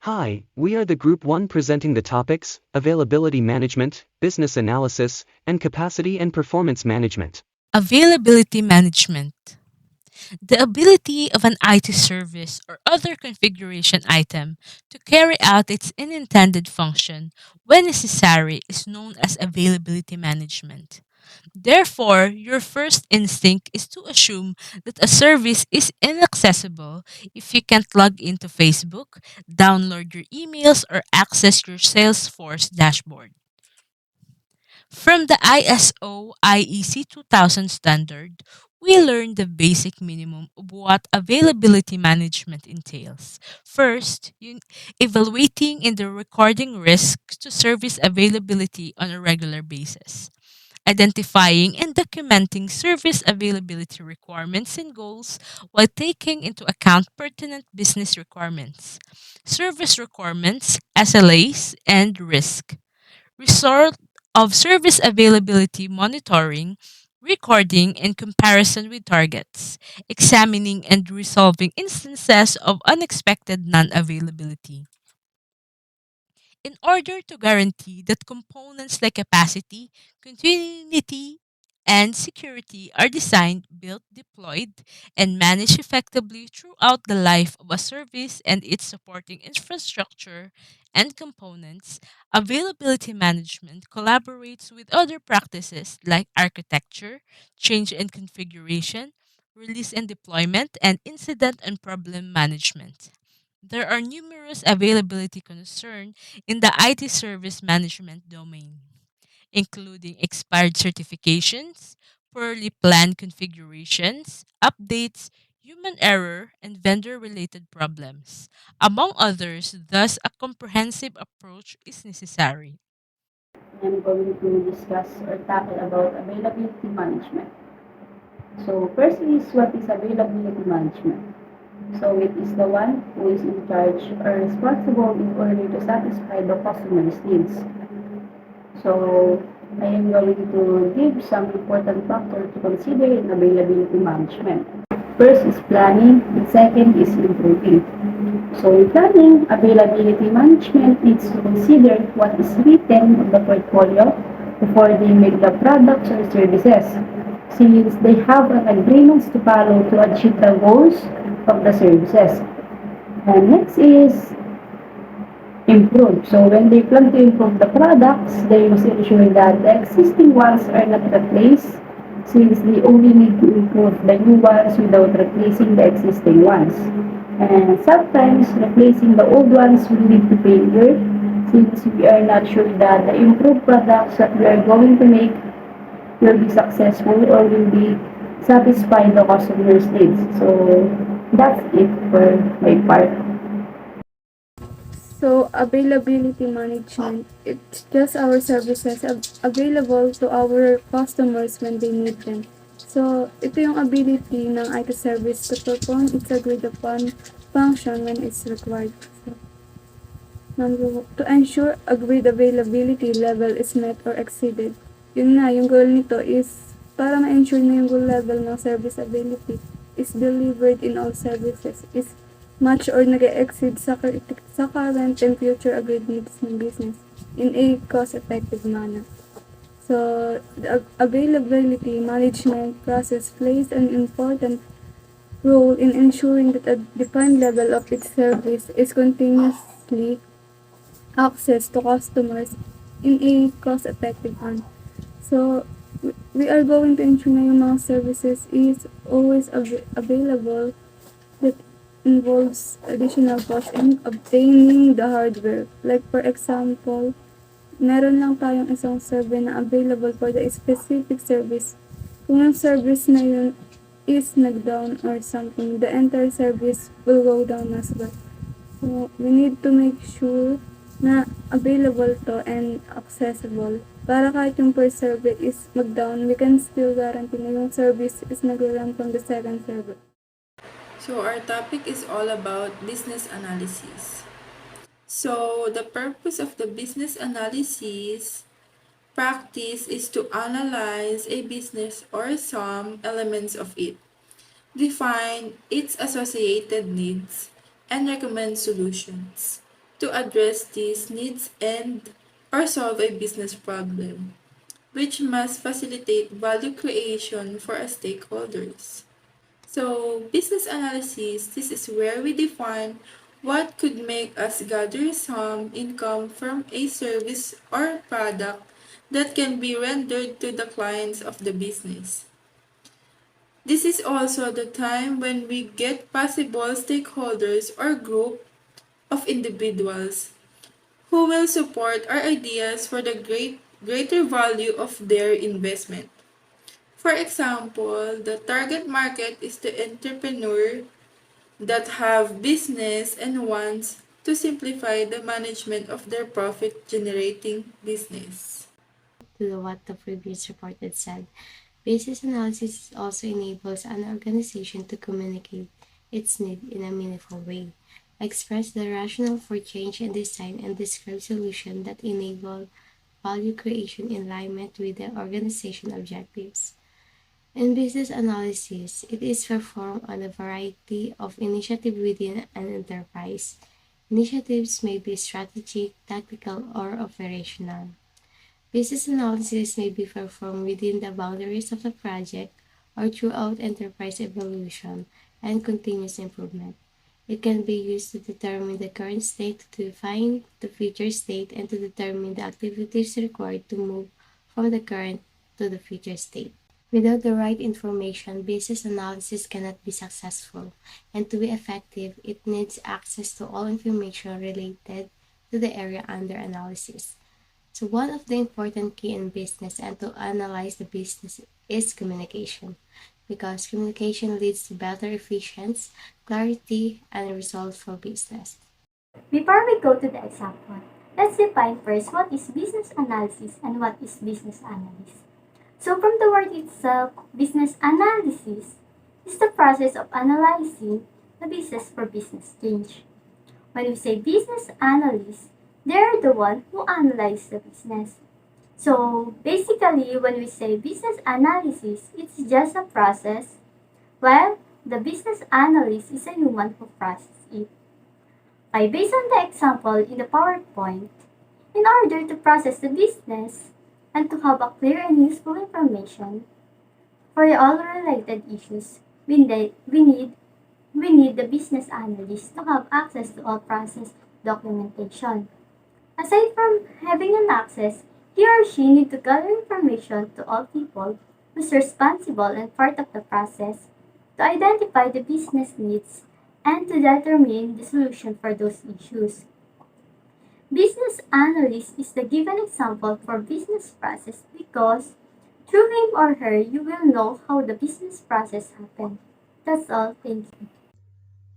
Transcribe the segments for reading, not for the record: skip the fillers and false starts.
Hi, we are the Group 1 presenting the topics, Availability Management, Business Analysis, and Capacity and Performance Management. Availability management. The ability of an IT service or other configuration item to carry out its unintended function when necessary is known as availability management. Therefore, your first instinct is to assume that a service is inaccessible if you can't log into Facebook, download your emails, or access your Salesforce dashboard. From the ISO IEC 2000 standard, we learned the basic minimum of what availability management entails. First, evaluating and the recording risks to service availability on a regular basis. Identifying and documenting service availability requirements and goals while taking into account pertinent business requirements, service requirements, SLAs, and risk. Result of service availability monitoring, recording, and comparison with targets, examining and resolving instances of unexpected non availability. In order to guarantee that components like capacity, continuity, and security are designed, built, deployed, and managed effectively throughout the life of a service and its supporting infrastructure and components, availability management collaborates with other practices like architecture, change and configuration, release and deployment, and incident and problem management. There are numerous availability concerns in the IT service management domain, including expired certifications, poorly planned configurations, updates, human error, and vendor related problems. Among others, thus, a comprehensive approach is necessary. I'm going to discuss or tackle about availability management. So first is what is availability management? So it is the one who is in charge or responsible in order to satisfy the customer's needs. So I am going to give some important factors to consider in availability management. First is planning, and second is improving. So in planning, availability management needs to consider what is written on the portfolio before they make the products or services, since they have an agreements to follow to achieve the goals of the services. And next is improve. So when they plan to improve the products, they must ensure that the existing ones are not replaced, since they only need to improve the new ones without replacing the existing ones. And sometimes replacing the old ones will lead to failure, since we are not sure that the improved products that we are going to make will be successful or will be satisfy the customer's needs. So that's it for my part. So, availability management, it's just our services available to our customers when they need them. So, ito yung ability ng IT service to perform its agreed upon function when it's required. So, to ensure agreed availability level is met or exceeded. Yun na, yung goal nito is para ma-ensure na yung goal level ng service ability is delivered in all services, is match or nag-exceed sa current and future agreed needs ng business in a cost-effective manner. So, the availability management process plays an important role in ensuring that a defined level of its service is continuously access to customers in a cost-effective manner. So, we are going to ensure na yung mga services is always available that involves additional cost in obtaining the hardware. Like for example, meron lang tayong isang server na available for the specific service. Kung yung service na yun is nag-down or something, the entire service will go down as well. So, we need to make sure na available to and accessible. Para kahit yung per server is mag-down, we can still guarantee na yung service is nag-run from the second server. So, our topic is all about business analysis. So, the purpose of the business analysis practice is to analyze a business or some elements of it, define its associated needs, and recommend solutions. to address these needs and or solve a business problem, which must facilitate value creation for our stakeholders. So, business analysis, this is where we define what could make us gather some income from a service or product that can be rendered to the clients of the business. This is also the time when we get possible stakeholders or group of individuals who will support our ideas for the greater value of their investment. For example, the target market is the entrepreneur that have business and wants to simplify the management of their profit generating business. To what the previous report had said, business analysis also enables an organization to communicate its need in a meaningful way, express the rationale for change and design, and describe solutions that enable value creation in alignment with the organization objectives. In business analysis, it is performed on a variety of initiatives within an enterprise. Initiatives may be strategic, tactical, or operational. Business analysis may be performed within the boundaries of a project or throughout enterprise evolution and continuous improvement. It can be used to determine the current state, to define the future state, and to determine the activities required to move from the current to the future state. Without the right information, business analysis cannot be successful, and to be effective, it needs access to all information related to the area under analysis. So one of the important key in business and to analyze the business is communication, because communication leads to better efficiency, clarity, and results for business. Before we go to the example, let's define first what is business analysis and what is business analyst. So from the word itself, business analysis is the process of analyzing the business for business change. When we say business analyst, they're the one who analyze the business. So basically, when we say business analysis, it's just a process, while the business analyst is a human who processes it. Based on the example in the PowerPoint, in order to process the business and to have a clear and useful information for all related issues, we need the business analyst to have access to all process documentation. Aside from having an access, he or she need to gather information to all people who's responsible and part of the process to identify the business needs and to determine the solution for those issues. Business analyst is the given example for business process because through him or her you will know how the business process happened. That's all. Thank you.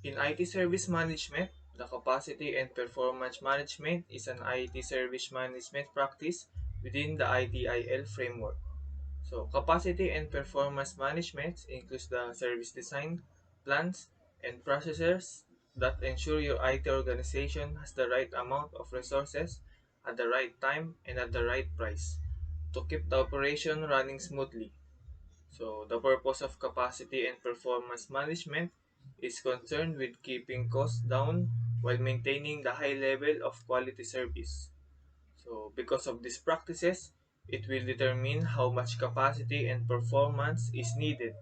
In IT service management, the capacity and performance management is an IT service management practice within the ITIL framework. So, capacity and performance management includes the service design, plans, and processes that ensure your IT organization has the right amount of resources at the right time and at the right price to keep the operation running smoothly. So, the purpose of capacity and performance management is concerned with keeping costs down while maintaining the high level of quality service. So, because of these practices, it will determine how much capacity and performance is needed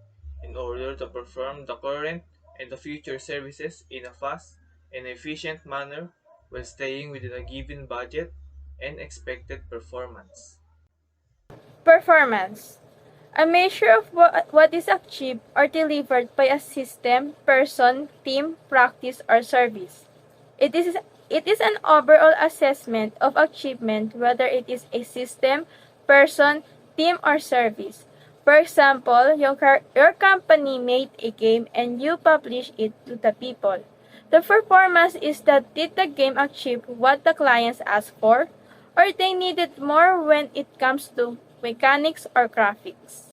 in order to perform the current and the future services in a fast and efficient manner while staying within a given budget and expected performance. Performance. A measure of what is achieved or delivered by a system, person, team, practice, or service. It is, it is an overall assessment of achievement, whether it is a system, person, team, or service. For example, your company made a game and you publish it to the people. The performance is that did the game achieve what the clients asked for, or they needed more when it comes to mechanics or graphics.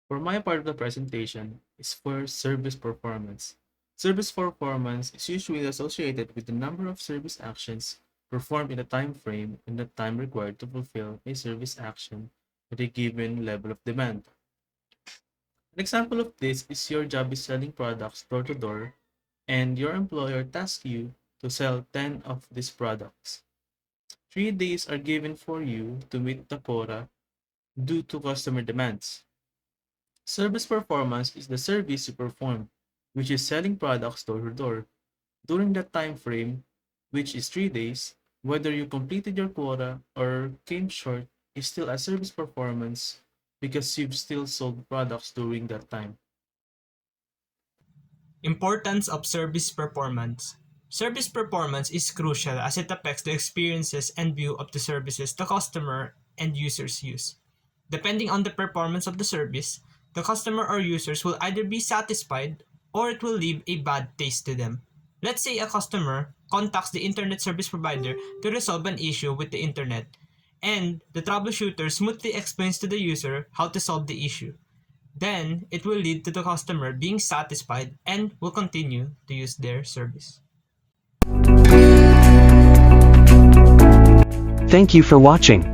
For my part of the presentation is for service performance. Service performance is usually associated with the number of service actions performed in a time frame and the time required to fulfill a service action at a given level of demand. An example of this is your job is selling products door to door and your employer tasks you to sell 10 of these products. 3 days are given for you to meet the quota due to customer demands. Service performance is the service you perform, which is selling products door to door. During that time frame, which is 3 days, whether you completed your quota or came short is still a service performance because you've still sold products during that time. Importance of service performance. Service performance is crucial as it affects the experiences and view of the services the customer and users use. Depending on the performance of the service, the customer or users will either be satisfied or it will leave a bad taste to them. Let's say a customer contacts the internet service provider to resolve an issue with the internet, and the troubleshooter smoothly explains to the user how to solve the issue. Then, it will lead to the customer being satisfied and will continue to use their service. Thank you for watching.